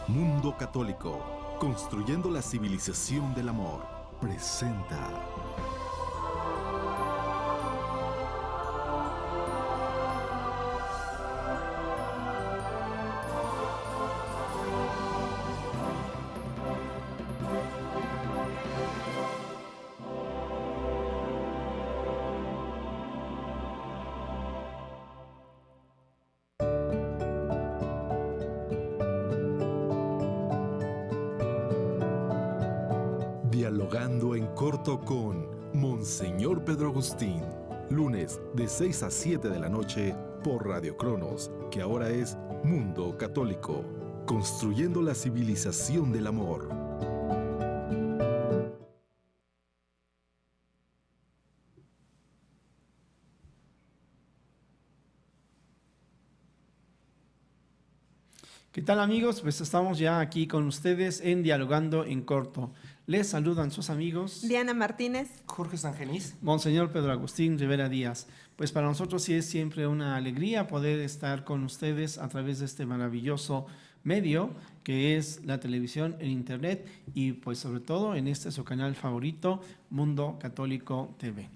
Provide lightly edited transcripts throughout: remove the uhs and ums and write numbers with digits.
Mundo Católico, construyendo la civilización del amor, presenta. Dialogando en corto con Monseñor Pedro Agustín. Lunes de 6 a 7 de la noche por Radio Cronos, que ahora es Mundo Católico, construyendo la civilización del amor. ¿Qué tal, amigos? Pues estamos ya aquí con ustedes en Dialogando en Corto. Les saludan sus amigos Diana Martínez, Jorge Sangenis, Monseñor Pedro Agustín Rivera Díaz. Pues para nosotros sí es siempre una alegría poder estar con ustedes a través de este maravilloso medio que es la televisión en internet y pues sobre todo en este su canal favorito, Mundo Católico TV.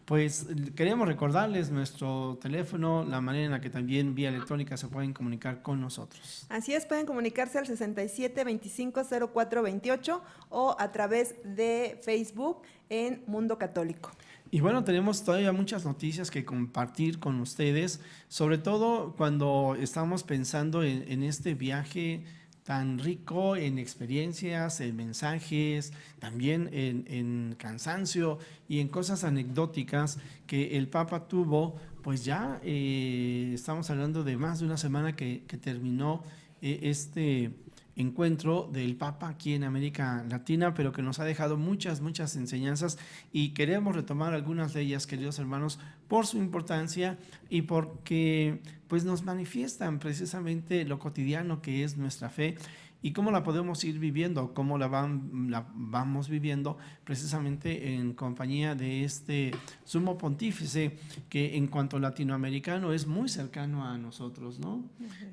Pues queremos recordarles nuestro teléfono, la manera en la que también vía electrónica se pueden comunicar con nosotros. así es, pueden comunicarse al 67 25 04 28 o a través de Facebook en Mundo Católico. Y bueno, tenemos todavía muchas noticias que compartir con ustedes, sobre todo cuando estamos pensando en este viaje tan rico en experiencias, en mensajes, también en cansancio y en cosas anecdóticas que el Papa tuvo. Pues ya estamos hablando de más de una semana que terminó este encuentro del Papa aquí en América Latina, pero que nos ha dejado muchas enseñanzas y queremos retomar algunas de ellas, queridos hermanos, por su importancia y porque pues nos manifiestan precisamente lo cotidiano que es nuestra fe y cómo la podemos ir viviendo, cómo la vamos viviendo precisamente en compañía de este sumo pontífice que en cuanto latinoamericano es muy cercano a nosotros, ¿no?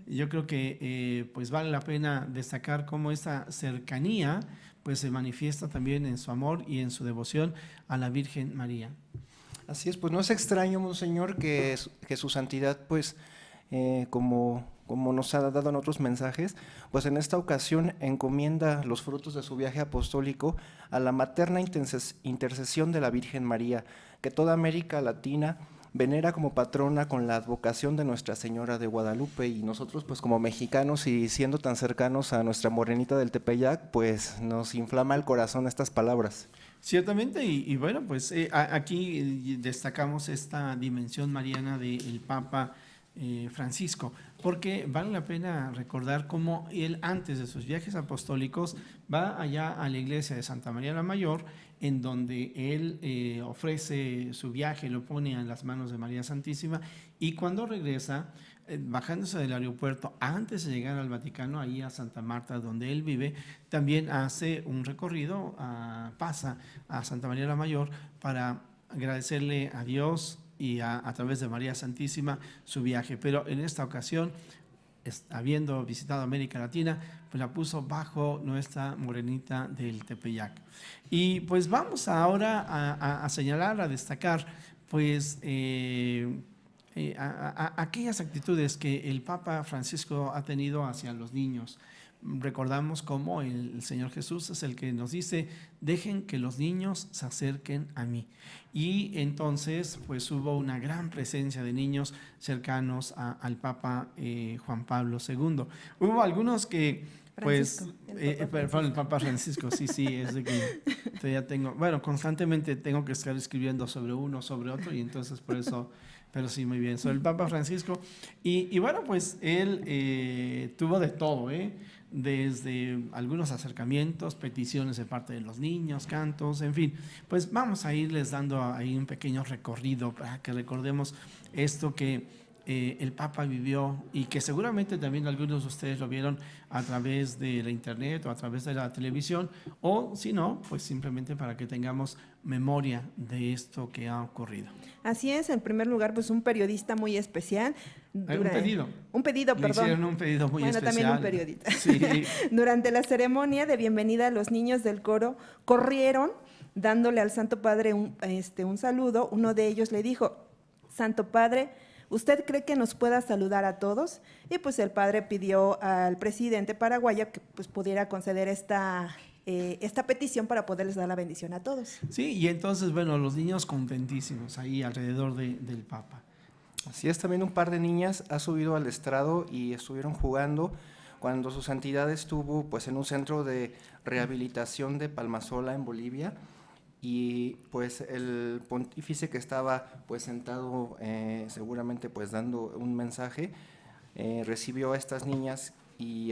Yo creo que pues vale la pena destacar cómo esta cercanía pues se manifiesta también en su amor y en su devoción a la Virgen María. Así es, pues no es extraño, Monseñor, que su santidad, pues, como nos ha dado en otros mensajes, pues en esta ocasión encomienda los frutos de su viaje apostólico a la materna intercesión de la Virgen María, que toda América Latina venera como patrona con la advocación de Nuestra Señora de Guadalupe, y nosotros pues como mexicanos y siendo tan cercanos a nuestra morenita del Tepeyac, pues nos inflama el corazón estas palabras. Ciertamente, y bueno, pues aquí destacamos esta dimensión mariana del Papa Francisco, porque vale la pena recordar cómo él antes de sus viajes apostólicos va allá a la iglesia de Santa María la Mayor, en donde él ofrece su viaje, lo pone en las manos de María Santísima, y cuando regresa, bajándose del aeropuerto, antes de llegar al Vaticano, ahí a Santa Marta, donde él vive, también hace un recorrido, pasa a Santa María la Mayor para agradecerle a Dios y a través de María Santísima su viaje. Pero en esta ocasión, habiendo visitado América Latina, pues la puso bajo nuestra morenita del Tepeyac. Y pues vamos ahora a señalar, a destacar, pues aquellas actitudes que el Papa Francisco ha tenido hacia los niños. Recordamos cómo el Señor Jesús es el que nos dice: dejen que los niños se acerquen a mí. Y entonces pues hubo una gran presencia de niños cercanos al Papa Juan Pablo II. Hubo algunos que pues, el Papa Francisco, sí, es de que ya tengo, bueno, constantemente tengo que estar escribiendo sobre uno, sobre otro, y entonces por eso, pero sí, muy bien, sobre el Papa Francisco. Y bueno, pues él tuvo de todo, desde algunos acercamientos, peticiones de parte de los niños, cantos, en fin. Pues vamos a irles dando ahí un pequeño recorrido para que recordemos esto que el Papa vivió y que seguramente también algunos de ustedes lo vieron a través de la internet o a través de la televisión, o si no, pues simplemente para que tengamos memoria de esto que ha ocurrido. Así es, en primer lugar, pues un periodista muy especial. Un pedido. Un pedido, Le perdón. hicieron un pedido muy bueno, especial. también un periodista. Sí. Durante la ceremonia de bienvenida, los niños del coro corrieron dándole al Santo Padre un saludo. Uno de ellos le dijo: Santo Padre, ¿usted cree que nos pueda saludar a todos? Y pues el padre pidió al presidente paraguayo que pues pudiera conceder esta petición para poderles dar la bendición a todos. Sí, y entonces, bueno, los niños contentísimos ahí alrededor del Papa. Así es, también un par de niñas ha subido al estrado y estuvieron jugando cuando su santidad estuvo pues en un centro de rehabilitación de Palmasola en Bolivia, y pues el pontífice que estaba pues sentado seguramente pues dando un mensaje, recibió a estas niñas y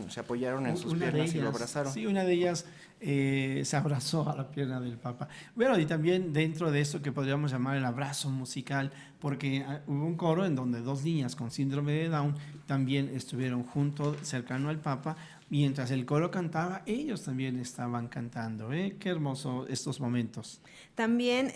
se apoyaron en sus piernas y lo abrazaron. Sí, una de ellas se abrazó a la pierna del Papa. Bueno, y también dentro de esto que podríamos llamar el abrazo musical, porque hubo un coro en donde dos niñas con síndrome de Down también estuvieron juntos, cercano al Papa. Mientras el coro cantaba, ellos también estaban cantando. Qué hermoso estos momentos. También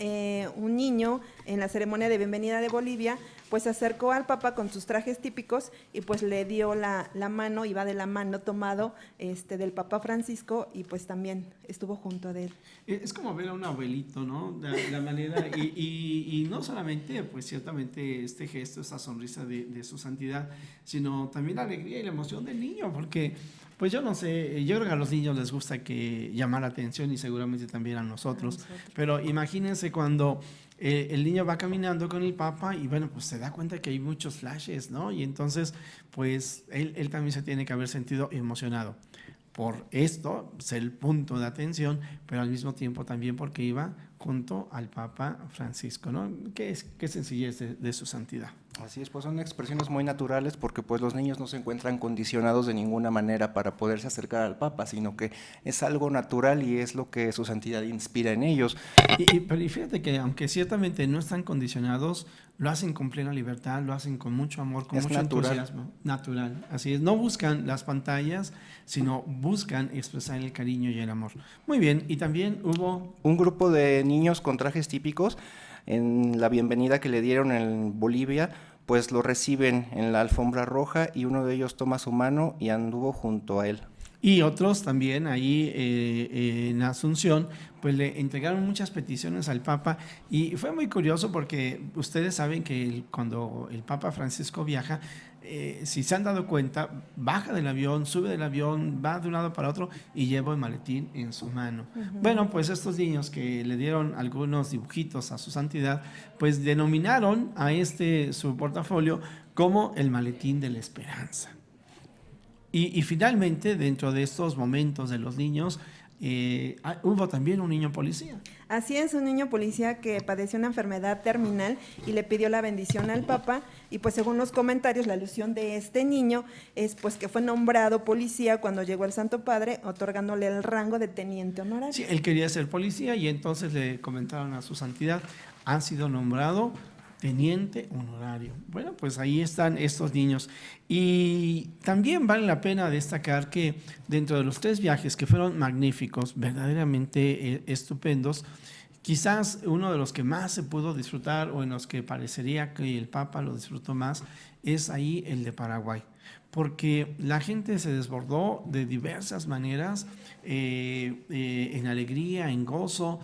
un niño en la ceremonia de bienvenida de Bolivia, pues se acercó al Papa con sus trajes típicos y pues le dio la mano, iba de la mano tomado del Papa Francisco, y pues también estuvo junto de él. Es como ver a un abuelito, ¿no? La manera, y no solamente, pues ciertamente este gesto, esta sonrisa de su santidad, sino también la alegría y la emoción del niño, porque pues yo no sé, yo creo que a los niños les gusta que llamar la atención, y seguramente también a nosotros. Pero imagínense cuando el niño va caminando con el Papa y bueno, pues se da cuenta que hay muchos flashes, ¿no? Y entonces, pues él también se tiene que haber sentido emocionado por esto, ser el punto de atención, pero al mismo tiempo también porque iba junto al Papa Francisco, ¿no? Qué sencillez de su santidad. Así es, pues son expresiones muy naturales, porque pues los niños no se encuentran condicionados de ninguna manera para poderse acercar al Papa, sino que es algo natural y es lo que su santidad inspira en ellos. Pero fíjate que aunque ciertamente no están condicionados, lo hacen con plena libertad, lo hacen con mucho amor, con mucho entusiasmo. Natural, así es. No buscan las pantallas, sino buscan expresar el cariño y el amor. Muy bien, y también hubo un grupo de niños con trajes típicos. En la bienvenida que le dieron en Bolivia, pues lo reciben en la alfombra roja, y uno de ellos toma su mano y anduvo junto a él. Y otros también ahí en Asunción, pues le entregaron muchas peticiones al Papa, y fue muy curioso porque ustedes saben que cuando el Papa Francisco viaja, si se han dado cuenta, baja del avión, sube del avión, va de un lado para otro y lleva el maletín en su mano. Bueno, pues estos niños que le dieron algunos dibujitos a su santidad, pues denominaron a su portafolio como el maletín de la esperanza. Y finalmente, dentro de estos momentos de los niños, hubo también un niño policía. Así es, un niño policía que padeció una enfermedad terminal y le pidió la bendición al Papa, y pues según los comentarios, la alusión de este niño es pues que fue nombrado policía cuando llegó el Santo Padre, otorgándole el rango de teniente honorario. Sí, él quería ser policía, y entonces le comentaron a su santidad: ha sido nombrado teniente honorario. Bueno, pues ahí están estos niños. Y también vale la pena destacar que dentro de los 3 viajes, que fueron magníficos, verdaderamente estupendos, quizás uno de los que más se pudo disfrutar, o en los que parecería que el Papa lo disfrutó más, es ahí el de Paraguay, porque la gente se desbordó de diversas maneras, en alegría, en gozo,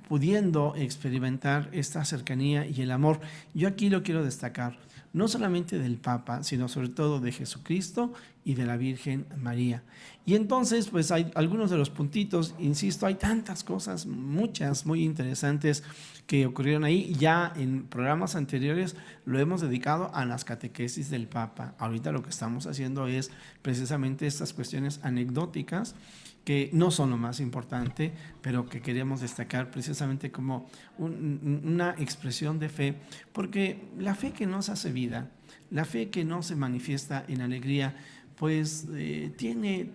pudiendo experimentar esta cercanía y el amor. Yo aquí lo quiero destacar, no solamente del Papa, sino sobre todo de Jesucristo y de la Virgen María. Y entonces, pues hay algunos de los puntitos, insisto, hay tantas cosas, muchas, muy interesantes que ocurrieron ahí. Ya en programas anteriores lo hemos dedicado a las catequesis del Papa. Ahorita lo que estamos haciendo es precisamente estas cuestiones anecdóticas, que no son lo más importante, pero que queremos destacar precisamente como una expresión de fe, porque la fe que no se hace vida, la fe que no se manifiesta en alegría, pues tiene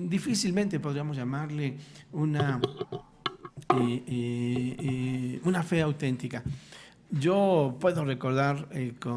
difícilmente podríamos llamarle una fe auténtica. Yo puedo recordar,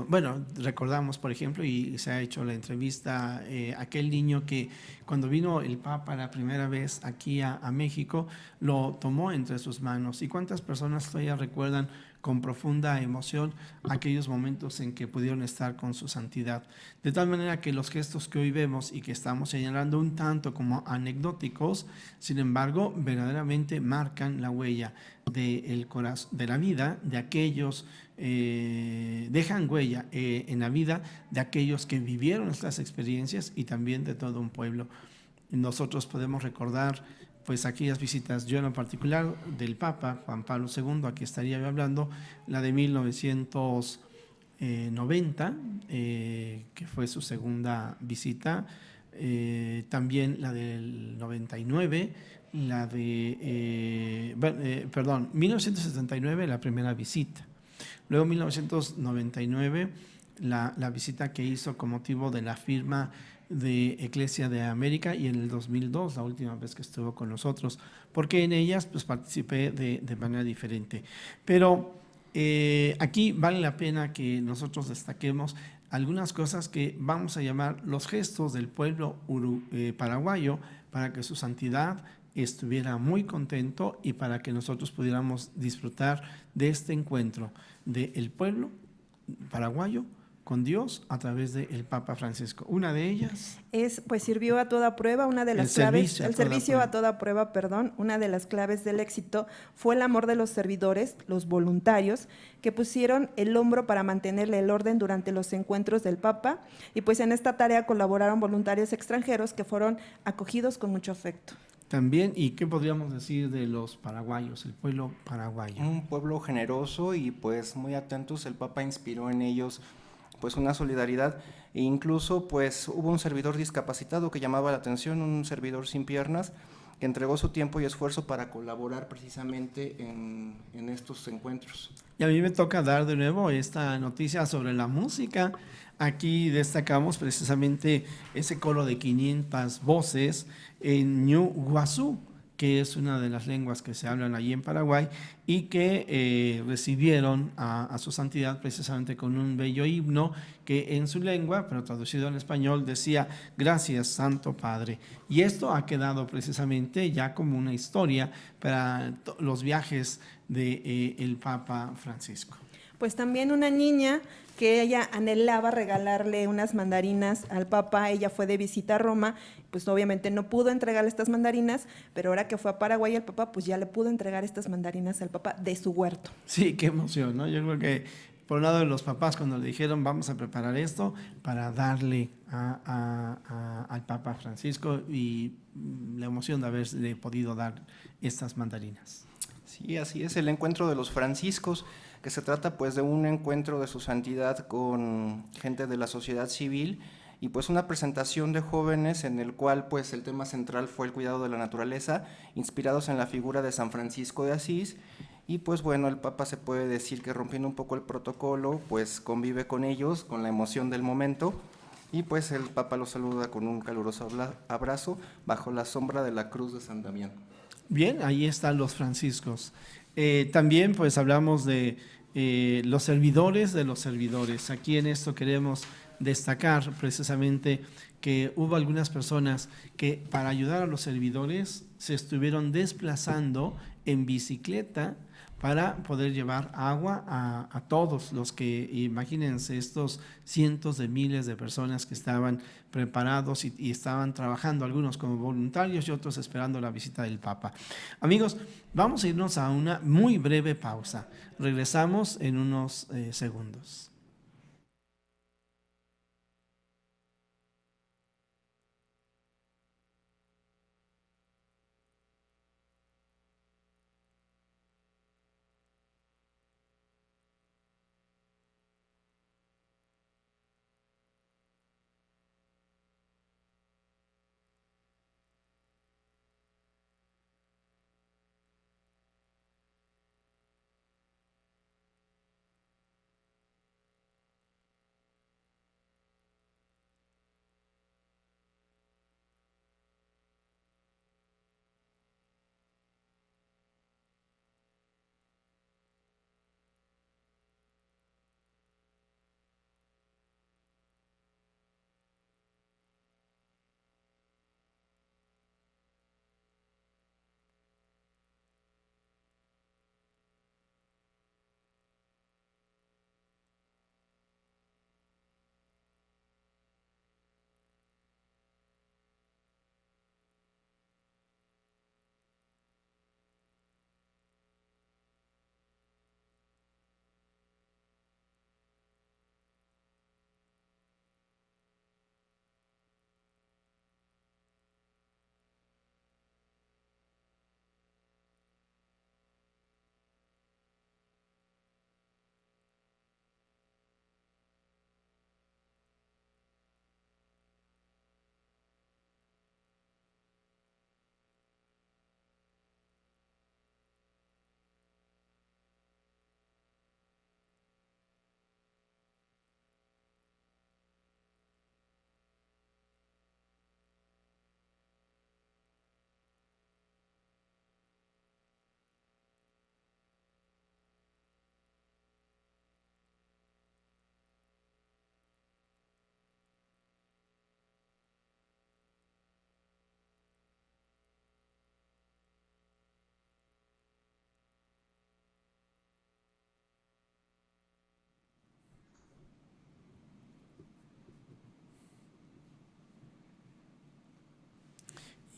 bueno, recordamos, por ejemplo, y se ha hecho la entrevista, aquel niño que cuando vino el Papa la primera vez aquí a México, lo tomó entre sus manos. ¿Y cuántas personas todavía recuerdan con profunda emoción aquellos momentos en que pudieron estar con su santidad? De tal manera que los gestos que hoy vemos y que estamos señalando un tanto como anecdóticos, sin embargo, verdaderamente marcan la huella del corazón, de la vida de aquellos, dejan huella en la vida de aquellos que vivieron estas experiencias y también de todo un pueblo. Nosotros podemos recordar pues aquellas visitas, yo en lo particular del Papa Juan Pablo II, aquí estaría yo hablando, la de 1990, que fue su segunda visita, también la del 99, la de, 1979 la primera visita, luego 1999 la visita que hizo con motivo de la firma de Iglesia de América y en el 2002 la última vez que estuvo con nosotros, porque en ellas pues participé de manera diferente. Pero aquí vale la pena que nosotros destaquemos algunas cosas que vamos a llamar los gestos del pueblo paraguayo para que su santidad estuviera muy contento y para que nosotros pudiéramos disfrutar de este encuentro del pueblo paraguayo con Dios a través del Papa Francisco. Una de ellas pues sirvió a toda prueba, una de las claves, el servicio a toda prueba, perdón, una de las claves del éxito fue el amor de los servidores, los voluntarios, que pusieron el hombro para mantenerle el orden durante los encuentros del Papa, y pues en esta tarea colaboraron voluntarios extranjeros que fueron acogidos con mucho afecto. También, ¿y qué podríamos decir de los paraguayos, el pueblo paraguayo? Un pueblo generoso y pues muy atentos. El Papa inspiró en ellos pues una solidaridad e incluso pues hubo un servidor discapacitado que llamaba la atención, un servidor sin piernas, que entregó su tiempo y esfuerzo para colaborar precisamente en estos encuentros. Y a mí me toca dar de nuevo esta noticia sobre la música. Aquí destacamos precisamente ese coro de 500 voces en Ñuguazú, que es una de las lenguas que se hablan allí en Paraguay, y que recibieron a su santidad precisamente con un bello himno que en su lengua, pero traducido en español, decía: gracias, Santo Padre. Y esto ha quedado precisamente ya como una historia para los viajes del Papa Francisco. Pues también una niña que ella anhelaba regalarle unas mandarinas al Papa. Ella fue de visita a Roma, pues obviamente no pudo entregarle estas mandarinas, pero ahora que fue a Paraguay el Papa, pues ya le pudo entregar estas mandarinas al Papa de su huerto. Sí, qué emoción, ¿no? Yo creo que por un lado de los papás cuando le dijeron vamos a preparar esto para darle al Papa Francisco, y la emoción de haberle podido dar estas mandarinas. Sí, así es, el encuentro de los franciscos, que se trata pues de un encuentro de su santidad con gente de la sociedad civil y pues una presentación de jóvenes en el cual pues el tema central fue el cuidado de la naturaleza, inspirados en la figura de San Francisco de Asís. Y pues bueno, el Papa se puede decir que rompiendo un poco el protocolo, pues convive con ellos, con la emoción del momento, y pues el Papa los saluda con un caluroso abrazo bajo la sombra de la cruz de San Damián. Bien, ahí están los franciscos. También pues hablamos de los servidores de los servidores. Aquí en esto queremos destacar precisamente que hubo algunas personas que para ayudar a los servidores se estuvieron desplazando en bicicleta para poder llevar agua a todos los que, imagínense, estos cientos de miles de personas que estaban preparados y estaban trabajando, algunos como voluntarios y otros esperando la visita del Papa. Amigos, vamos a irnos a una muy breve pausa. Regresamos en unos segundos.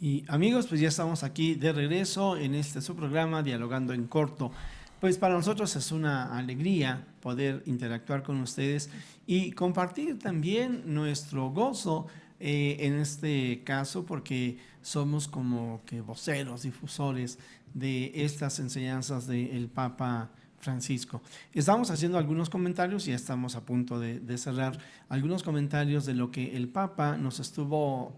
Y amigos, pues ya estamos aquí de regreso en su programa Dialogando en Corto. Pues para nosotros es una alegría poder interactuar con ustedes y compartir también nuestro gozo en este caso, porque somos como que voceros, difusores de estas enseñanzas del Papa Francisco. Estamos haciendo algunos comentarios, ya estamos a punto de cerrar algunos comentarios de lo que el Papa nos estuvo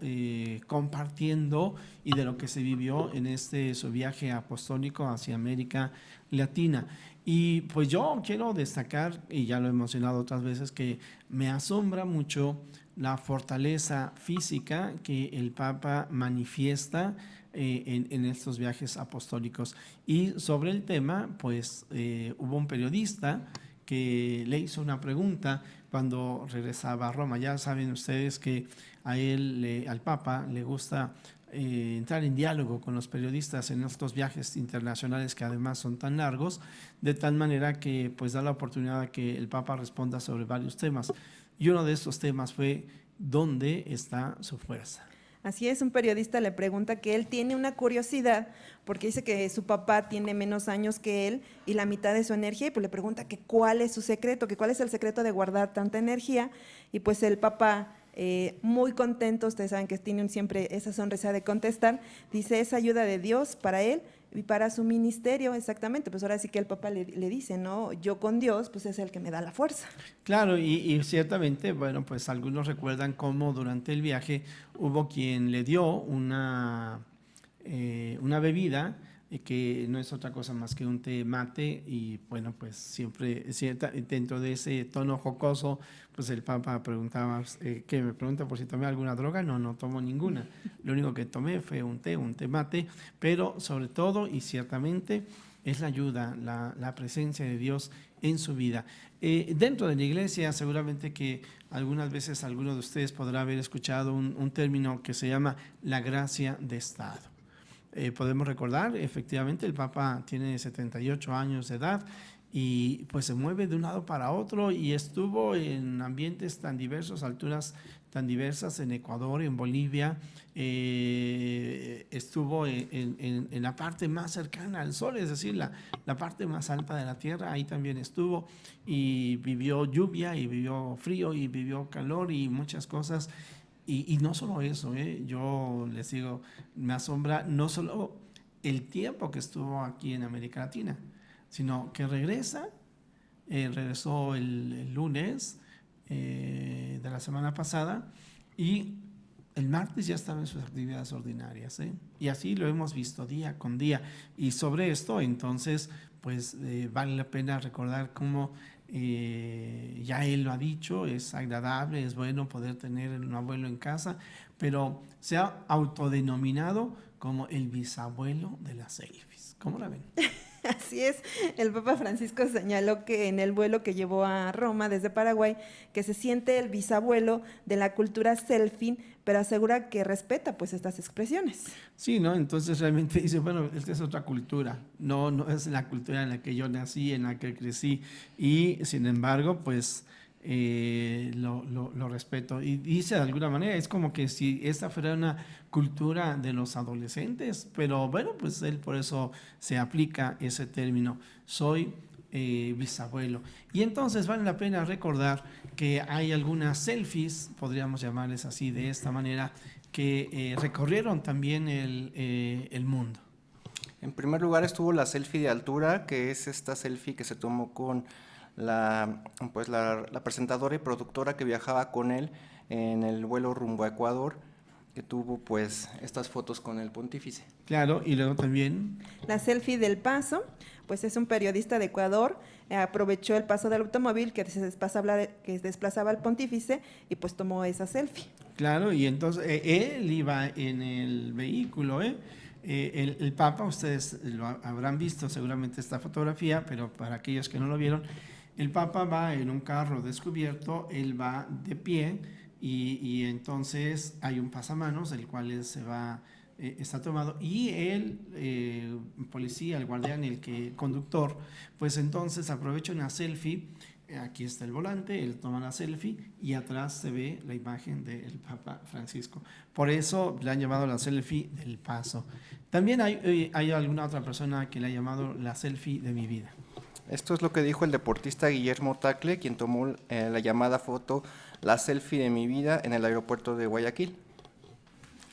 compartiendo y de lo que se vivió en su viaje apostólico hacia América Latina. Y pues yo quiero destacar, y ya lo he mencionado otras veces, que me asombra mucho la fortaleza física que el Papa manifiesta en estos viajes apostólicos. Y sobre el tema, pues hubo un periodista que le hizo una pregunta cuando regresaba a Roma. Ya saben ustedes que al Papa le gusta entrar en diálogo con los periodistas en estos viajes internacionales que además son tan largos, de tal manera que pues da la oportunidad de que el Papa responda sobre varios temas. Y uno de estos temas fue: ¿dónde está su fuerza? Así es, un periodista le pregunta que él tiene una curiosidad porque dice que su papá tiene menos años que él y la mitad de su energía, y pues le pregunta que cuál es su secreto, que cuál es el secreto de guardar tanta energía, y pues el papá, muy contento, ustedes saben que tiene siempre esa sonrisa de contestar, dice: es ayuda de Dios para él y para su ministerio. Exactamente, pues ahora sí que el papá le dice, ¿no? Yo con Dios, pues es el que me da la fuerza. Claro, y ciertamente, bueno, pues algunos recuerdan cómo durante el viaje hubo quien le dio una bebida que no es otra cosa más que un té mate, y bueno, pues siempre dentro de ese tono jocoso, pues el Papa preguntaba, ¿qué me pregunta por si tomé alguna droga? No tomo ninguna, lo único que tomé fue un té mate, pero sobre todo y ciertamente es la ayuda, la presencia de Dios en su vida. Dentro de la iglesia, seguramente que algunas veces alguno de ustedes podrá haber escuchado un término que se llama la gracia de Estado. Podemos recordar, efectivamente, el Papa tiene 78 años de edad y pues se mueve de un lado para otro, y estuvo en ambientes tan diversos, alturas tan diversas, en Ecuador, en Bolivia, estuvo en la parte más cercana al sol, es decir, la parte más alta de la tierra, ahí también estuvo, y vivió lluvia, y vivió frío, y vivió calor, y muchas cosas. Y no solo eso, yo les digo, me asombra no solo el tiempo que estuvo aquí en América Latina, sino que regresó el lunes de la semana pasada, y el martes ya estaba en sus actividades ordinarias, y así lo hemos visto día con día. Y sobre esto, entonces, pues vale la pena recordar cómo ya él lo ha dicho, es agradable, es bueno poder tener un abuelo en casa, pero se ha autodenominado como el bisabuelo de las selfies. ¿Cómo la ven? Así es, el Papa Francisco señaló que en el vuelo que llevó a Roma desde Paraguay, que se siente el bisabuelo de la cultura selfie, pero asegura que respeta pues estas expresiones. Sí, ¿no? Entonces realmente dice, bueno, esta es otra cultura, no es la cultura en la que yo nací, en la que crecí, y sin embargo, pues lo respeto. Y dice de alguna manera, es como que si esta fuera una cultura de los adolescentes, pero bueno, pues él por eso se aplica ese término, soy bisabuelo. Y entonces vale la pena recordar que hay algunas selfies, podríamos llamarles así de esta manera, que recorrieron también el mundo. En primer lugar estuvo la selfie de altura, que es esta selfie que se tomó con la presentadora y productora que viajaba con él en el vuelo rumbo a Ecuador, que tuvo pues estas fotos con el pontífice. Claro, y luego también la selfie del paso, pues es un periodista de Ecuador, aprovechó el paso del automóvil que desplazaba al pontífice y pues tomó esa selfie. Claro, y entonces él iba en el vehículo, el Papa, ustedes lo habrán visto seguramente esta fotografía, pero para aquellos que no lo vieron, el Papa va en un carro descubierto, él va de pie, y entonces hay un pasamanos, el cual él está tomado, y el policía, el guardián, conductor, pues entonces aprovecha una selfie aquí está el volante, él toma la selfie y atrás se ve la imagen del Papa Francisco. Por eso le han llamado la selfie del paso. También hay alguna otra persona que le ha llamado la selfie de mi vida. Esto es lo que dijo el deportista Guillermo Tacle, quien tomó la llamada foto La selfie de mi vida en el aeropuerto de Guayaquil.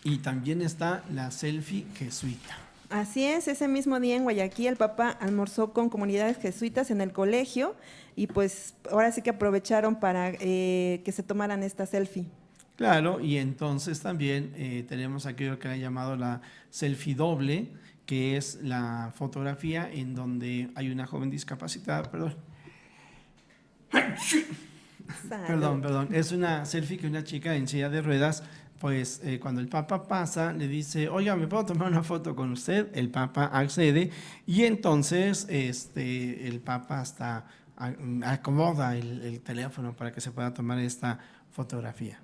Y también está la selfie jesuita. Así es, ese mismo día en Guayaquil el Papa almorzó con comunidades jesuitas en el colegio y pues ahora sí que aprovecharon para que se tomaran esta selfie. Claro, y entonces también tenemos aquello que le han llamado la selfie doble, que es la fotografía en donde hay una joven discapacitada, perdón, es una selfie que una chica en silla de ruedas, pues cuando el Papa pasa, le dice, oiga, ¿me puedo tomar una foto con usted? El Papa accede y entonces el Papa hasta acomoda el teléfono para que se pueda tomar esta fotografía.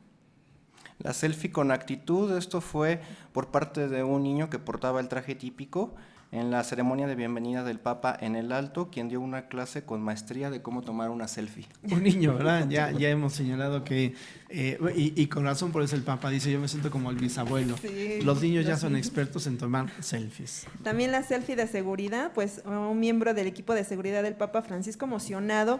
La selfie con actitud, esto fue por parte de un niño que portaba el traje típico en la ceremonia de bienvenida del Papa en el Alto, quien dio una clase con maestría de cómo tomar una selfie. Un niño, ¿verdad? Ya hemos señalado que, y con razón por eso el Papa dice, yo me siento como el bisabuelo. Sí, los niños ya son expertos en tomar selfies. También la selfie de seguridad, pues un miembro del equipo de seguridad del Papa Francisco, emocionado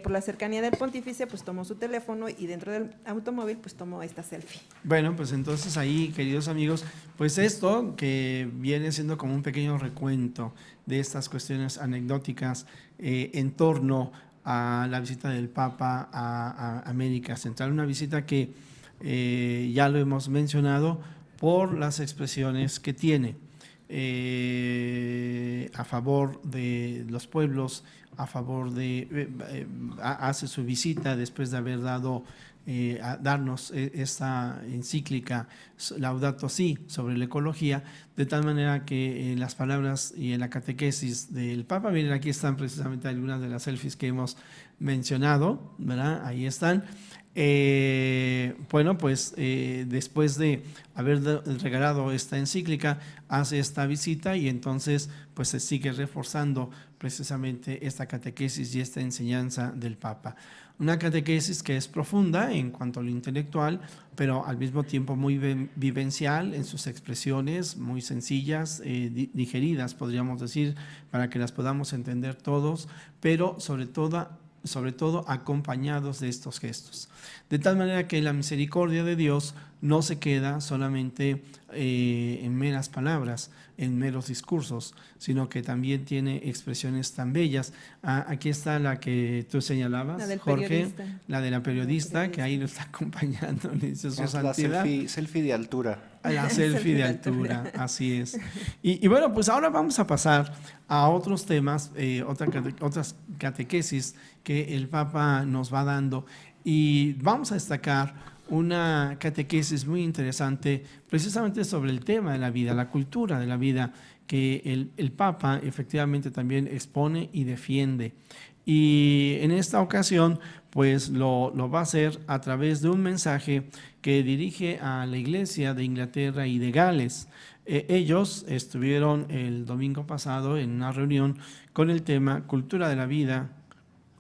por la cercanía del pontífice, pues tomó su teléfono y dentro del automóvil pues tomó esta selfie. Bueno, pues entonces ahí, queridos amigos, pues esto que viene siendo como un pequeño recuento de estas cuestiones anecdóticas en torno a la visita del Papa a América Central, una visita que ya lo hemos mencionado por las expresiones que tiene a favor de los pueblos, a favor de hace su visita después de haber dado a darnos esta encíclica Laudato Si sobre la ecología, de tal manera que las palabras y en la catequesis del Papa, miren, aquí están precisamente algunas de las selfies que hemos mencionado, ¿verdad? Ahí están. Bueno, pues después de haber regalado esta encíclica, hace esta visita y entonces pues se sigue reforzando precisamente esta catequesis y esta enseñanza del Papa. Una catequesis que es profunda en cuanto a lo intelectual, pero al mismo tiempo muy vivencial en sus expresiones, muy sencillas, digeridas, podríamos decir, para que las podamos entender todos, pero sobre todo acompañados de estos gestos. De tal manera que la misericordia de Dios no se queda solamente en meras palabras, en meros discursos, sino que también tiene expresiones tan bellas. Aquí está la que tú señalabas, la del Jorge, periodista. La de la periodista, que ahí nos está acompañando, dice su santidad. La selfie de altura. La selfie de altura, así es. Y bueno, pues ahora vamos a pasar a otros temas, otras catequesis que el Papa nos va dando y vamos a destacar una catequesis muy interesante precisamente sobre el tema de la vida, la cultura de la vida, que el Papa efectivamente también expone y defiende. Y en esta ocasión, pues lo va a hacer a través de un mensaje que dirige a la Iglesia de Inglaterra y de Gales. Ellos estuvieron el domingo pasado en una reunión con el tema Cultura de la vida,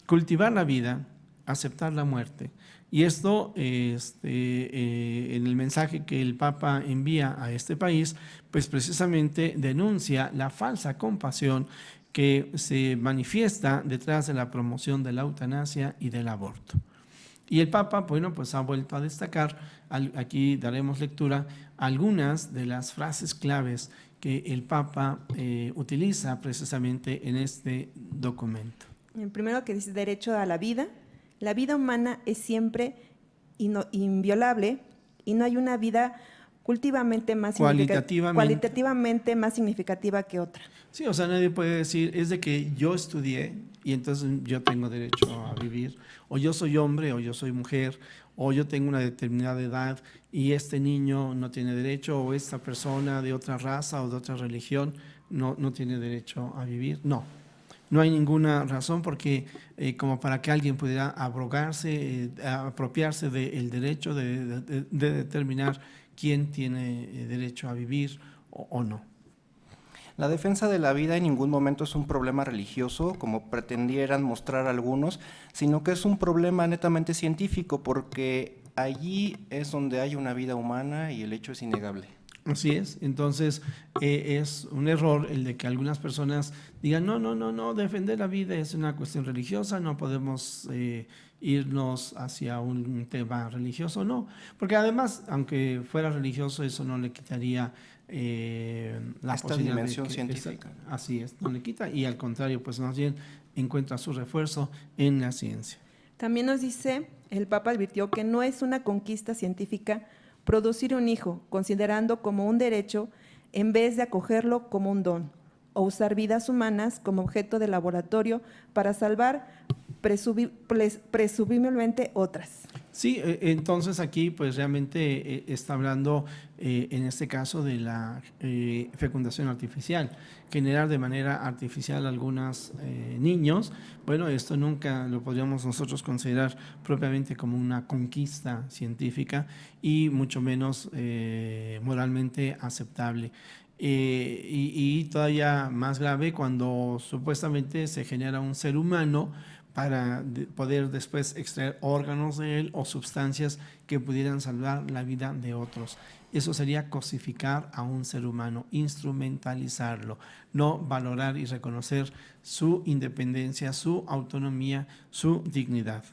cultivar la vida, aceptar la muerte. Y esto, en el mensaje que el Papa envía a este país, pues precisamente denuncia la falsa compasión que se manifiesta detrás de la promoción de la eutanasia y del aborto. Y el Papa, bueno, pues ha vuelto a destacar, aquí daremos lectura, algunas de las frases claves que el Papa utiliza precisamente en este documento. El primero que dice derecho a la vida. La vida humana es siempre inviolable y no hay una vida cualitativamente más significativa que otra. Sí, o sea, nadie puede decir, es de que yo estudié y entonces yo tengo derecho a vivir, o yo soy hombre, o yo soy mujer, o yo tengo una determinada edad y este niño no tiene derecho, o esta persona de otra raza o de otra religión no tiene derecho a vivir. No hay ninguna razón porque como para que alguien pudiera apropiarse del derecho de determinar quién tiene derecho a vivir o no. La defensa de la vida en ningún momento es un problema religioso, como pretendieran mostrar algunos, sino que es un problema netamente científico, porque allí es donde hay una vida humana y el hecho es innegable. Así es, entonces es un error el de que algunas personas digan, no, no, no, no, defender la vida es una cuestión religiosa, no podemos irnos hacia un tema religioso, no, porque además, aunque fuera religioso, eso no le quitaría la Esta posibilidad dimensión de que científica. así es, no le quita, y al contrario, pues más bien encuentra su refuerzo en la ciencia. También nos dice, el Papa advirtió que no es una conquista científica producir un hijo, considerando como un derecho en vez de acogerlo como un don, o usar vidas humanas como objeto de laboratorio para salvar presumiblemente otras. Sí, entonces aquí pues realmente está hablando en este caso de la fecundación artificial, generar de manera artificial algunos niños. Bueno, esto nunca lo podríamos nosotros considerar propiamente como una conquista científica y mucho menos moralmente aceptable. Y todavía más grave cuando supuestamente se genera un ser humano para poder después extraer órganos de él o sustancias que pudieran salvar la vida de otros. Eso sería cosificar a un ser humano, instrumentalizarlo, no valorar y reconocer su independencia, su autonomía, su dignidad.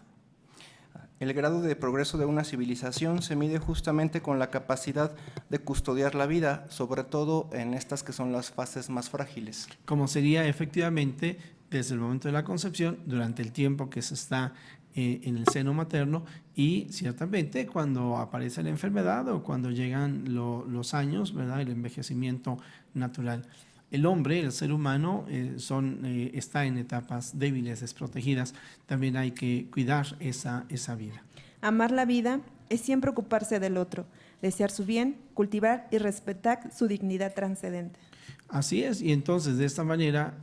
El grado de progreso de una civilización se mide justamente con la capacidad de custodiar la vida, sobre todo en estas que son las fases más frágiles. Como sería efectivamente desde el momento de la concepción, durante el tiempo que se está en el seno materno y ciertamente cuando aparece la enfermedad o cuando llegan los años, ¿verdad? El envejecimiento natural. El hombre, el ser humano, está en etapas débiles, desprotegidas. También hay que cuidar esa vida. Amar la vida es siempre ocuparse del otro, desear su bien, cultivar y respetar su dignidad trascendente. Así es, y entonces de esta manera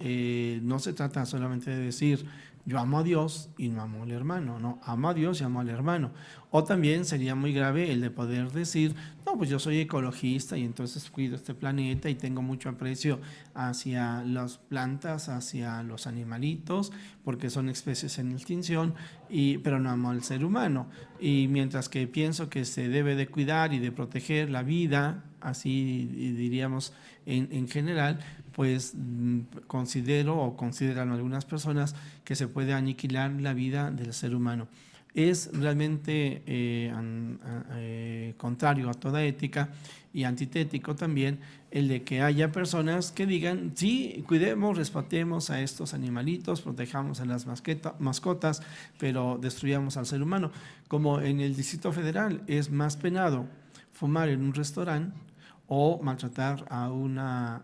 no se trata solamente de decir yo amo a Dios y no amo al hermano, no, amo a Dios y amo al hermano. O también sería muy grave el de poder decir, no, pues yo soy ecologista y entonces cuido este planeta y tengo mucho aprecio hacia las plantas, hacia los animalitos, porque son especies en extinción, pero no amo al ser humano. Y mientras que pienso que se debe de cuidar y de proteger la vida, así diríamos en general, pues considero o consideran algunas personas que se puede aniquilar la vida del ser humano. Es realmente contrario a toda ética y antitético también el de que haya personas que digan, sí, cuidemos, respetemos a estos animalitos, protejamos a las mascotas, pero destruyamos al ser humano. Como en el Distrito Federal es más penado fumar en un restaurante o maltratar a una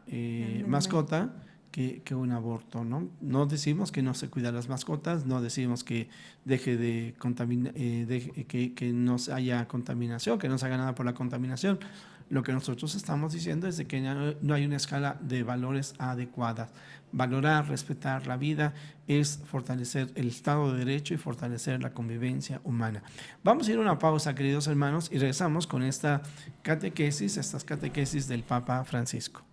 mascota que un aborto, ¿no? No decimos que no se cuida a las mascotas, no decimos que deje de contaminar, que no haya contaminación, que no se haga nada por la contaminación. Lo que nosotros estamos diciendo es de que no hay una escala de valores adecuada. Valorar, respetar la vida es fortalecer el Estado de Derecho y fortalecer la convivencia humana. Vamos a ir a una pausa, queridos hermanos, y regresamos con estas catequesis del Papa Francisco.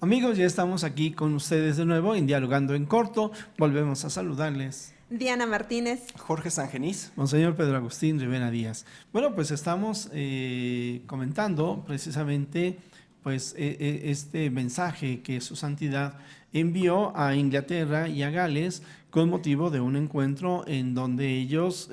Amigos, ya estamos aquí con ustedes de nuevo en Dialogando en Corto. Volvemos a saludarles. Diana Martínez. Jorge Sangenís. Monseñor Pedro Agustín Rivera Díaz. Bueno, pues estamos comentando precisamente pues, este mensaje que su santidad envió a Inglaterra y a Gales con motivo de un encuentro en donde ellos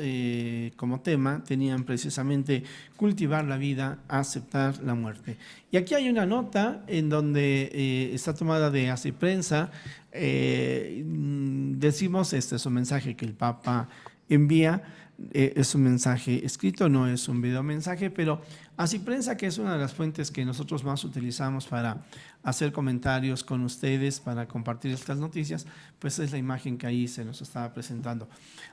como tema tenían precisamente cultivar la vida, aceptar la muerte. Y aquí hay una nota en donde está tomada de Así Prensa. Decimos, este es un mensaje que el Papa envía, es un mensaje escrito, no es un video mensaje, pero Así Prensa, que es una de las fuentes que nosotros más utilizamos para hacer comentarios con ustedes, para compartir estas noticias, pues es la imagen que ahí se nos estaba presentando.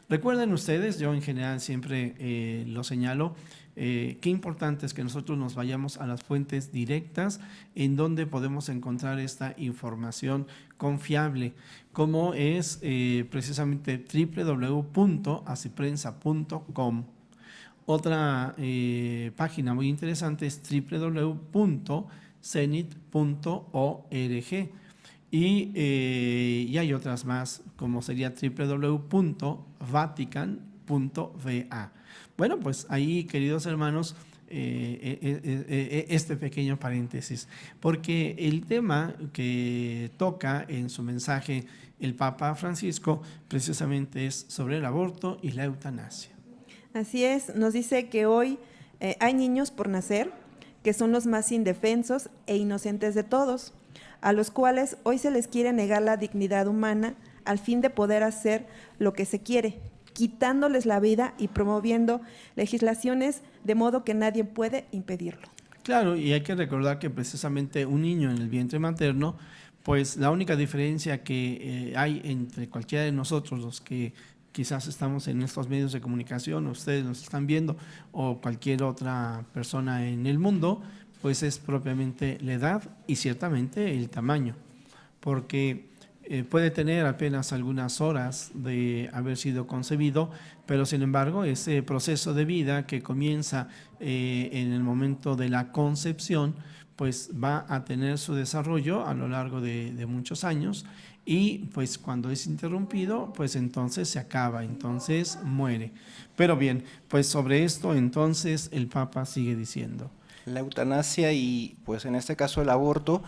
Recuerden ustedes, yo en general siempre lo señalo, qué importante es que nosotros nos vayamos a las fuentes directas en donde podemos encontrar esta información confiable, como es precisamente www.asiprensa.com. Otra página muy interesante es www.cenit.org y hay otras más, como sería www.vatican.va. Bueno, pues ahí, queridos hermanos, este pequeño paréntesis, porque el tema que toca en su mensaje el Papa Francisco precisamente es sobre el aborto y la eutanasia. Así es, nos dice que hoy hay niños por nacer que son los más indefensos e inocentes de todos, a los cuales hoy se les quiere negar la dignidad humana al fin de poder hacer lo que se quiere, quitándoles la vida y promoviendo legislaciones de modo que nadie puede impedirlo. Claro, y hay que recordar que precisamente un niño en el vientre materno, pues la única diferencia que hay entre cualquiera de nosotros, los que quizás estamos en estos medios de comunicación, ustedes nos están viendo, o cualquier otra persona en el mundo, pues es propiamente la edad y ciertamente el tamaño, porque puede tener apenas algunas horas de haber sido concebido, pero sin embargo ese proceso de vida que comienza en el momento de la concepción, pues va a tener su desarrollo a lo largo de muchos años, y pues cuando es interrumpido, pues entonces se acaba, entonces muere. Pero bien, pues sobre esto entonces el Papa sigue diciendo. La eutanasia y pues en este caso el aborto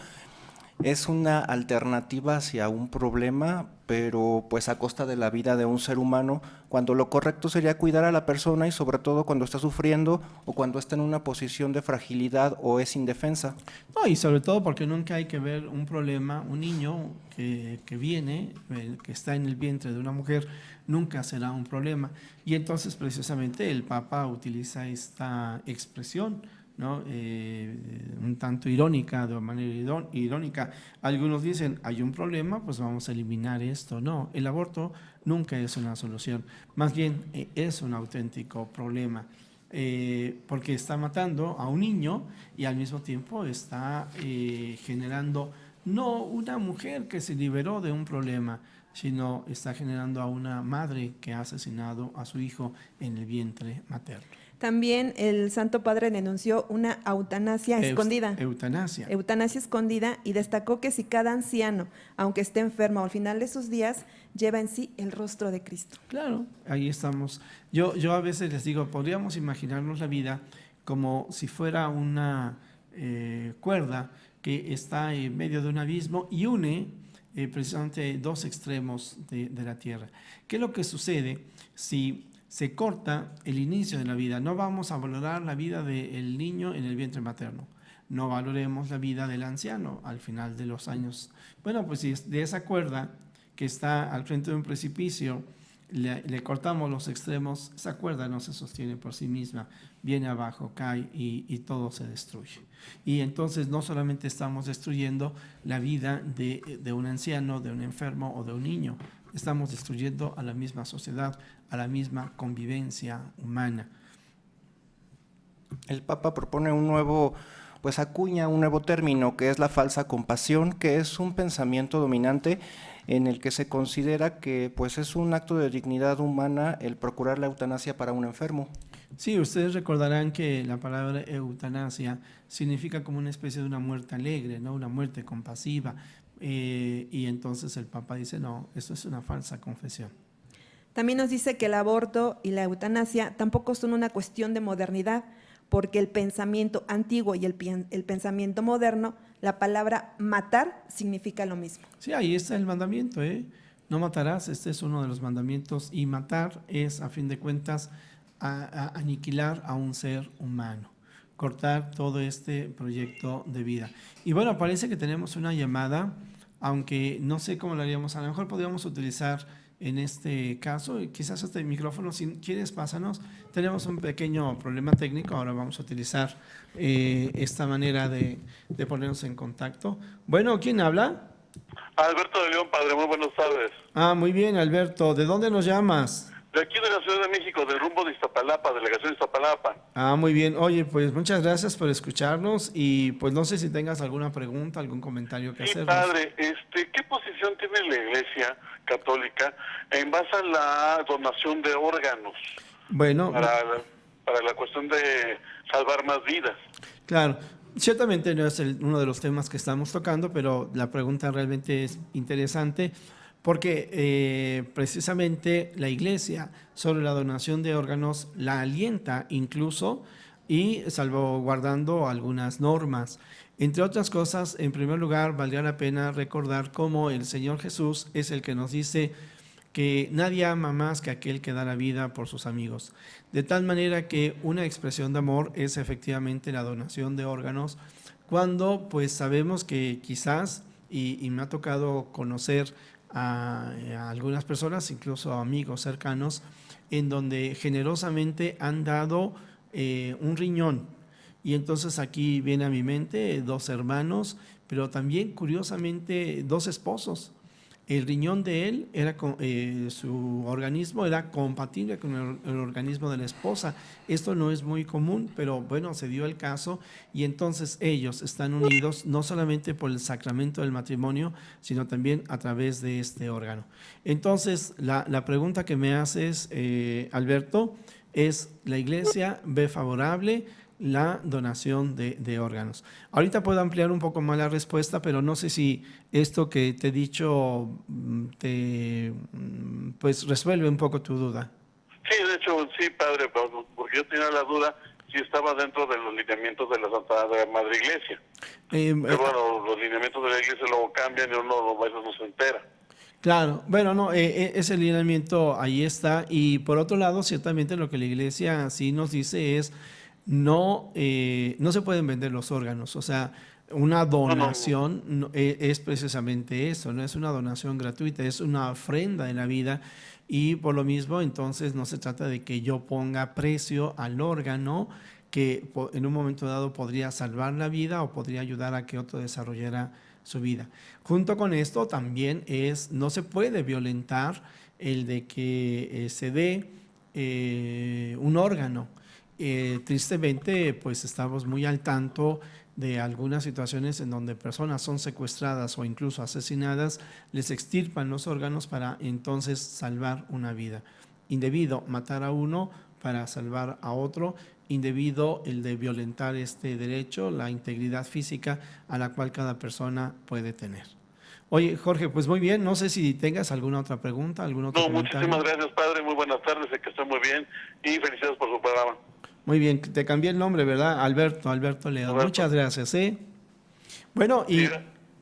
es una alternativa hacia un problema, pero pues a costa de la vida de un ser humano, cuando lo correcto sería cuidar a la persona y sobre todo cuando está sufriendo o cuando está en una posición de fragilidad o es indefensa. No, y sobre todo porque nunca hay que ver un problema, un niño que viene, que está en el vientre de una mujer, nunca será un problema. Y entonces precisamente el Papa utiliza esta expresión, ¿no? Un tanto irónica, de manera irónica. Algunos dicen, hay un problema, pues vamos a eliminar esto. No, el aborto nunca es una solución, más bien es un auténtico problema, porque está matando a un niño y al mismo tiempo está generando no una mujer que se liberó de un problema, sino está generando a una madre que ha asesinado a su hijo en el vientre materno. También el Santo Padre denunció una eutanasia escondida. Eutanasia. Eutanasia escondida, y destacó que si cada anciano, aunque esté enfermo al final de sus días, lleva en sí el rostro de Cristo. Claro, ahí estamos. Yo a veces les digo, podríamos imaginarnos la vida como si fuera una cuerda que está en medio de un abismo y une precisamente dos extremos de la tierra. ¿Qué es lo que sucede si se corta el inicio de la vida? No vamos a valorar la vida del niño en el vientre materno, no valoremos la vida del anciano al final de los años. Bueno, pues si de esa cuerda que está al frente de un precipicio le cortamos los extremos, esa cuerda no se sostiene por sí misma, viene abajo, cae y todo se destruye. Y entonces no solamente estamos destruyendo la vida de un anciano, de un enfermo o de un niño, estamos destruyendo a la misma sociedad, a la misma convivencia humana. El Papa propone acuña un nuevo término, que es la falsa compasión, que es un pensamiento dominante en el que se considera que pues es un acto de dignidad humana el procurar la eutanasia para un enfermo. Sí, ustedes recordarán que la palabra eutanasia significa como una especie de una muerte alegre, ¿no? Una muerte compasiva. Y entonces el Papa dice, no, esto es una falsa confesión. También nos dice que el aborto y la eutanasia tampoco son una cuestión de modernidad, porque el pensamiento antiguo y el pensamiento moderno, la palabra matar significa lo mismo. Sí, ahí está el mandamiento, ¿eh? No matarás, este es uno de los mandamientos, y matar es, a fin de cuentas, a aniquilar a un ser humano, cortar todo este proyecto de vida. Y bueno, parece que tenemos una llamada, aunque no sé cómo lo haríamos, a lo mejor podríamos utilizar en este caso, quizás este micrófono, si quieres, pásanos. Tenemos un pequeño problema técnico, ahora vamos a utilizar esta manera de ponernos en contacto. Bueno, ¿quién habla? Alberto de León, padre, muy buenas tardes. Ah, muy bien, Alberto. ¿De dónde nos llamas? De aquí de la Ciudad de México, del rumbo de Iztapalapa, delegación de Iztapalapa. Ah, muy bien. Oye, pues muchas gracias por escucharnos y pues no sé si tengas alguna pregunta, algún comentario que Sí, hacernos. padre, ¿qué posición tiene la Iglesia Católica en base a la donación de órganos Bueno, para la cuestión de salvar más vidas? claro, ciertamente no es uno de los temas que estamos tocando, pero la pregunta realmente es interesante porque precisamente la Iglesia sobre la donación de órganos la alienta incluso y salvaguardando algunas normas. Entre otras cosas, en primer lugar, valdría la pena recordar cómo el Señor Jesús es el que nos dice que nadie ama más que aquel que da la vida por sus amigos. De tal manera que una expresión de amor es efectivamente la donación de órganos, cuando pues sabemos que quizás, y me ha tocado conocer a algunas personas, incluso amigos cercanos, en donde generosamente han dado un riñón. Y entonces aquí viene a mi mente 2 hermanos, pero también curiosamente 2 esposos. El riñón de él era su organismo era compatible con el organismo de la esposa. Esto no es muy común, pero bueno, se dio el caso y entonces ellos están unidos no solamente por el sacramento del matrimonio, sino también a través de este órgano. Entonces, la pregunta que me haces, Alberto, es: ¿la Iglesia ve favorable la donación de órganos? Ahorita puedo ampliar un poco más la respuesta, pero no sé si esto que te he dicho pues resuelve un poco tu duda. Sí, de hecho, sí, padre, porque yo tenía la duda si estaba dentro de los lineamientos de la Santa Madre Iglesia. Pero bueno, los lineamientos de la Iglesia luego cambian y uno a veces no se entera. Claro, bueno, no, ese lineamiento ahí está, y por otro lado, ciertamente lo que la Iglesia sí nos dice es no se pueden vender los órganos, o sea, una donación es precisamente eso, no es una donación gratuita, es una ofrenda de la vida, y por lo mismo entonces no se trata de que yo ponga precio al órgano que en un momento dado podría salvar la vida o podría ayudar a que otro desarrollara su vida. Junto con esto también no se puede violentar el de que se dé un órgano. Tristemente, pues estamos muy al tanto de algunas situaciones en donde personas son secuestradas o incluso asesinadas, les extirpan los órganos para entonces salvar una vida. Indebido matar a uno para salvar a otro, indebido el de violentar este derecho, la integridad física a la cual cada persona puede tener. Oye, Jorge, pues muy bien, no sé si tengas alguna otra pregunta, algún otro comentario. Muchísimas gracias, padre, muy buenas tardes, sé que está muy bien y felicidades por su programa. Muy bien, te cambié el nombre, ¿verdad? Alberto León. Alberto. Muchas gracias, ¿eh? Bueno, y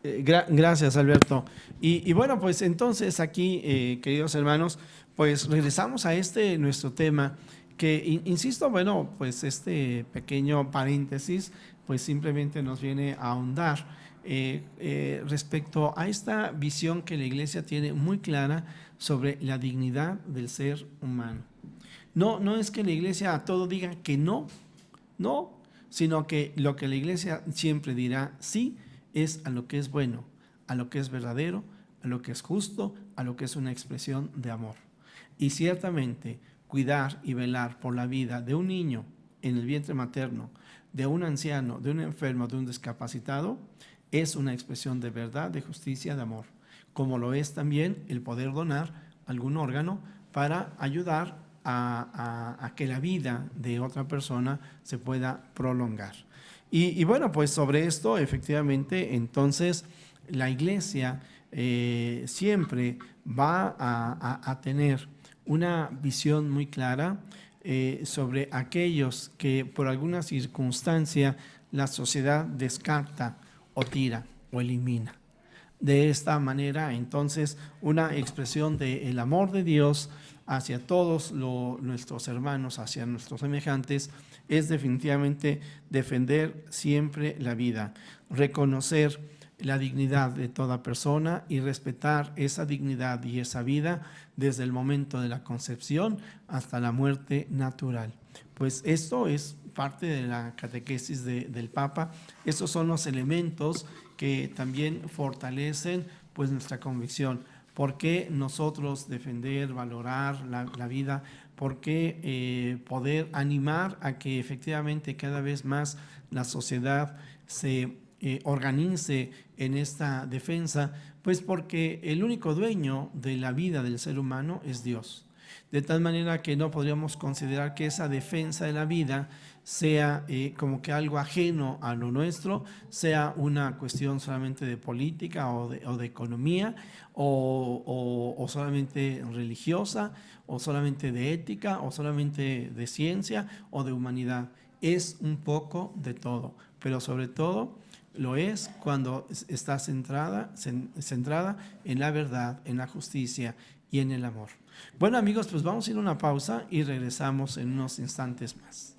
gracias, Alberto. Y bueno, pues entonces aquí, queridos hermanos, pues regresamos a nuestro tema, que insisto, bueno, pues este pequeño paréntesis, pues simplemente nos viene a ahondar respecto a esta visión que la Iglesia tiene muy clara sobre la dignidad del ser humano. No es que la Iglesia a todo diga que no, sino que lo que la Iglesia siempre dirá sí es a lo que es bueno, a lo que es verdadero, a lo que es justo, a lo que es una expresión de amor. Y ciertamente cuidar y velar por la vida de un niño en el vientre materno, de un anciano, de un enfermo, de un discapacitado, es una expresión de verdad, de justicia, de amor. Como lo es también el poder donar algún órgano para ayudar a que la vida de otra persona se pueda prolongar. Y bueno, pues sobre esto, efectivamente, entonces la iglesia siempre va a tener una visión muy clara sobre aquellos que por alguna circunstancia la sociedad descarta o tira o elimina. De esta manera, entonces, una expresión del amor de Dios hacia todos nuestros hermanos, hacia nuestros semejantes, es definitivamente defender siempre la vida, reconocer la dignidad de toda persona y respetar esa dignidad y esa vida desde el momento de la concepción hasta la muerte natural. Pues esto es parte de la catequesis del Papa. Estos son los elementos que también fortalecen pues nuestra convicción. ¿Por qué nosotros defender, valorar la vida? ¿Por qué poder animar a que efectivamente cada vez más la sociedad se organice en esta defensa? Pues porque el único dueño de la vida del ser humano es Dios. De tal manera que no podríamos considerar que esa defensa de la vida sea como que algo ajeno a lo nuestro, sea una cuestión solamente de política o de economía o solamente religiosa o solamente de ética o solamente de ciencia o de humanidad. Es un poco de todo, pero sobre todo lo es cuando está centrada en la verdad, en la justicia y en el amor. Bueno, amigos, pues vamos a ir a una pausa y regresamos en unos instantes más.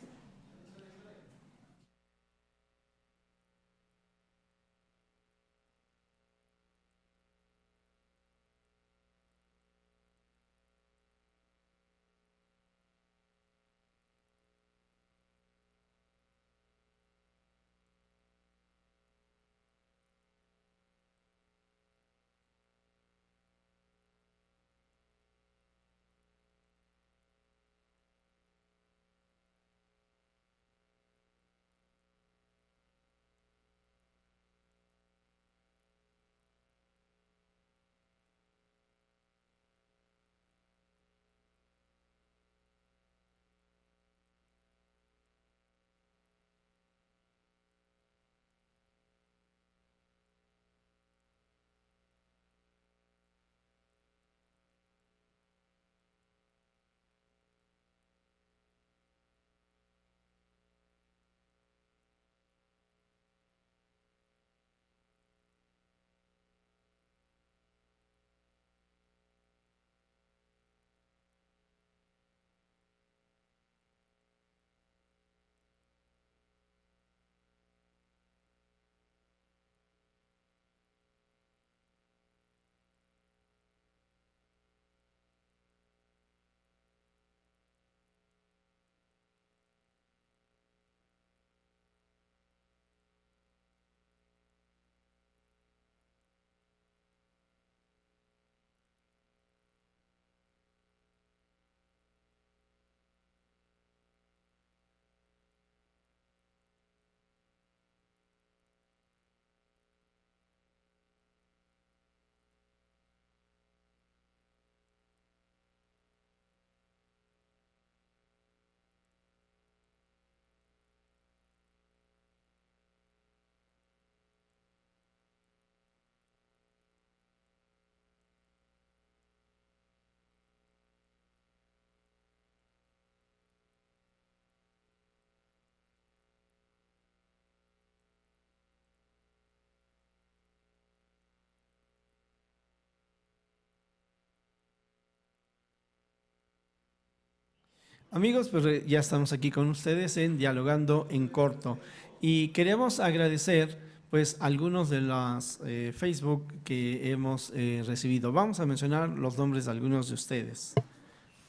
Amigos, pues ya estamos aquí con ustedes en Dialogando en Corto y queremos agradecer pues algunos de los Facebook que hemos recibido. Vamos a mencionar los nombres de algunos de ustedes.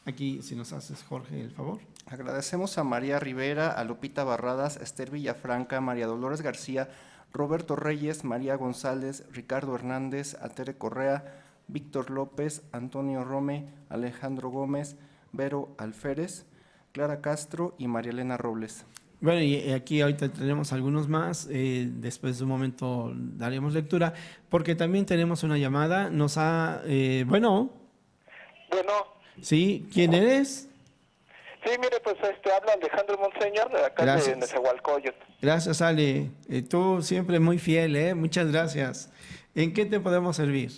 Aquí, si nos haces, Jorge, el favor. Agradecemos a María Rivera, a Lupita Barradas, Esther Villafranca, María Dolores García, Roberto Reyes, María González, Ricardo Hernández, a Tere Correa, Víctor López, Antonio Rome, Alejandro Gómez, Vero Alférez, Clara Castro y María Elena Robles. Bueno, y aquí ahorita tenemos algunos más, después de un momento daremos lectura, porque también tenemos una llamada, bueno. Bueno. Sí, ¿quién eres? Sí, mire, pues habla Alejandro Monseñor, de acá de Nezahualcóyotl. Gracias, Ale. Tú siempre muy fiel, muchas gracias. ¿En qué te podemos servir?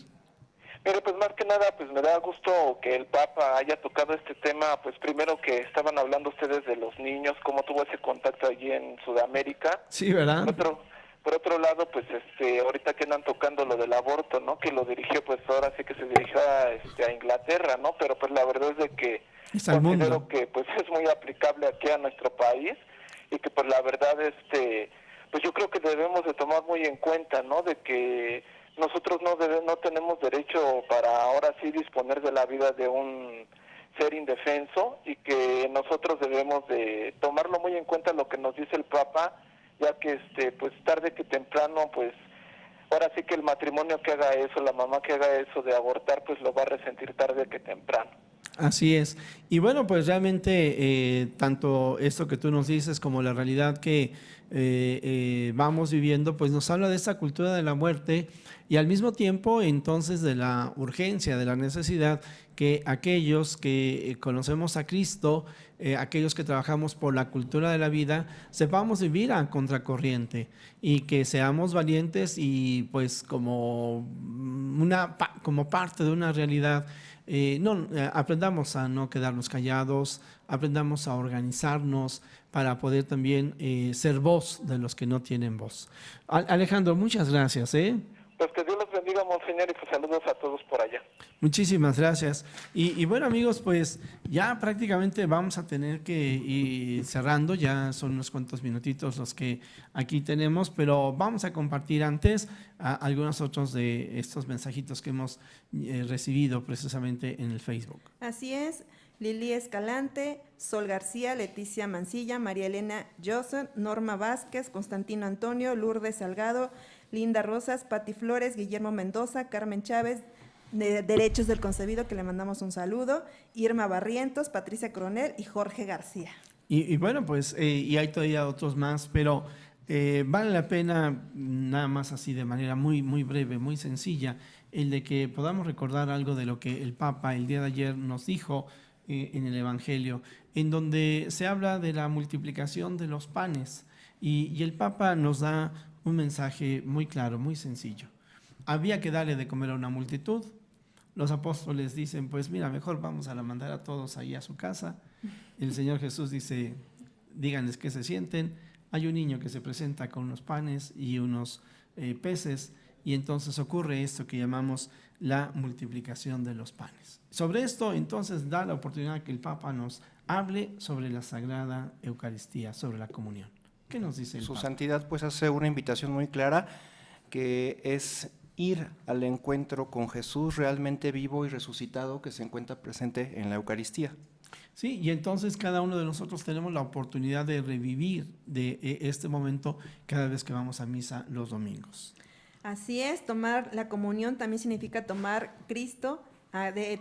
Mire, pues más que nada, pues me da gusto que el Papa haya tocado este tema, pues primero que estaban hablando ustedes de los niños, cómo tuvo ese contacto allí en Sudamérica. Sí, ¿verdad? Por otro lado, pues ahorita que andan tocando lo del aborto, ¿no? Que lo dirigió, pues ahora sí que se dirigió a Inglaterra, ¿no? Pero pues la verdad es de que considero que pues es muy aplicable aquí a nuestro país y que pues la verdad, pues yo creo que debemos de tomar muy en cuenta, ¿no? De que nosotros no tenemos derecho para ahora sí disponer de la vida de un ser indefenso y que nosotros debemos de tomarlo muy en cuenta lo que nos dice el Papa, ya que pues tarde que temprano, pues ahora sí que el matrimonio que haga eso, la mamá que haga eso de abortar, pues lo va a resentir tarde que temprano. Así es. Y bueno, pues realmente tanto esto que tú nos dices como la realidad que vamos viviendo, pues nos habla de esta cultura de la muerte y al mismo tiempo entonces de la urgencia, de la necesidad que aquellos que conocemos a Cristo, aquellos que trabajamos por la cultura de la vida, sepamos vivir a contracorriente y que seamos valientes y pues como parte de una realidad. Aprendamos a no quedarnos callados, aprendamos a organizarnos para poder también ser voz de los que no tienen voz. Alejandro, muchas gracias. Pues que Dios los bendiga, Monseñor, y pues saludos a todos por allá. Muchísimas gracias. Y bueno, amigos, pues ya prácticamente vamos a tener que ir cerrando, ya son unos cuantos minutitos los que aquí tenemos, pero vamos a compartir antes algunos otros de estos mensajitos que hemos recibido precisamente en el Facebook. Así es. Lili Escalante, Sol García, Leticia Mancilla, María Elena Joseph, Norma Vázquez, Constantino Antonio, Lourdes Salgado, Linda Rosas, Pati Flores, Guillermo Mendoza, Carmen Chávez, de Derechos del Concebido, que le mandamos un saludo, Irma Barrientos, Patricia Coronel y Jorge García. Y bueno, pues, y hay todavía otros más, pero vale la pena, nada más así de manera muy, muy breve, muy sencilla, el de que podamos recordar algo de lo que el Papa el día de ayer nos dijo en el Evangelio, en donde se habla de la multiplicación de los panes, y el Papa nos da un mensaje muy claro, muy sencillo. Había que darle de comer a una multitud. Los apóstoles dicen, pues mira, mejor vamos a mandar a todos ahí a su casa. El Señor Jesús dice, díganles qué se sienten. Hay un niño que se presenta con unos panes y unos peces, y entonces ocurre esto que llamamos la multiplicación de los panes. Sobre esto, entonces, da la oportunidad que el Papa nos hable sobre la Sagrada Eucaristía, sobre la comunión. ¿Qué nos dice el Papa? Su Santidad pues hace una invitación muy clara, que es ir al encuentro con Jesús realmente vivo y resucitado, que se encuentra presente en la Eucaristía. Sí, y entonces cada uno de nosotros tenemos la oportunidad de revivir de este momento cada vez que vamos a misa los domingos. Así es, tomar la comunión también significa tomar Cristo,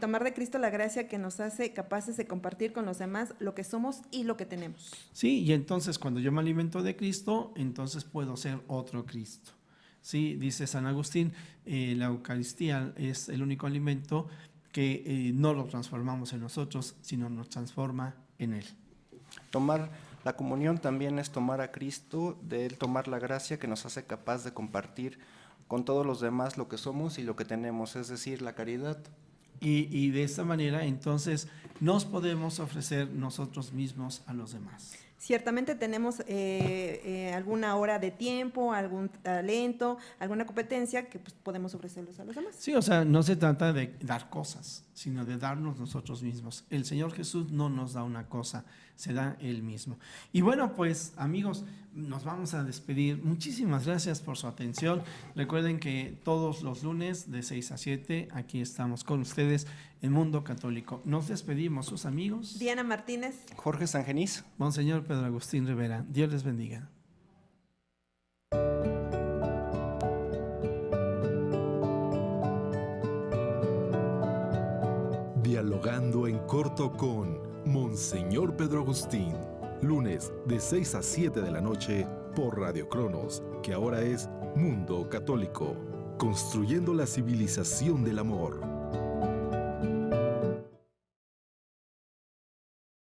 tomar de Cristo la gracia que nos hace capaces de compartir con los demás lo que somos y lo que tenemos. Sí, y entonces cuando yo me alimento de Cristo, entonces puedo ser otro Cristo. Sí, dice San Agustín, la Eucaristía es el único alimento que no lo transformamos en nosotros, sino nos transforma en Él. Tomar la comunión también es tomar a Cristo, de Él tomar la gracia que nos hace capaz de compartir con todos los demás lo que somos y lo que tenemos, es decir, la caridad. Y de esta manera, entonces, nos podemos ofrecer nosotros mismos a los demás. Ciertamente tenemos alguna hora de tiempo, algún talento, alguna competencia que pues, podemos ofrecerlos a los demás. Sí, o sea, no se trata de dar cosas, sino de darnos nosotros mismos. El Señor Jesús no nos da una cosa, se da Él mismo. Y bueno, pues amigos, nos vamos a despedir. Muchísimas gracias por su atención. Recuerden que todos los lunes de 6 a 7, aquí estamos con ustedes en Mundo Católico. Nos despedimos, sus amigos. Diana Martínez. Jorge Sangenís. Monseñor Pedro Agustín Rivera. Dios les bendiga. Dialogando en corto con Monseñor Pedro Agustín. Lunes de 6 a 7 de la noche por Radio Cronos, que ahora es Mundo Católico. Construyendo la civilización del amor.